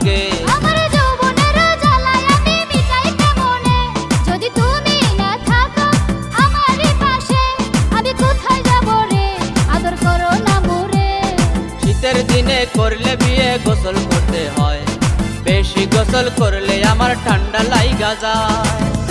লাগে। আমার যৌবনের জ্বালায় আমি মিটাই কেমনে, যদি তুমি না থাকো আমারই পাশে, আমি কোথায় যাব রে, আদর করো না মোরে। শীতের দিনে করলে বিয়ে গোসল করতে হয়, বেশি গোসল করলে আমার ঠান্ডা লাইগা যায়।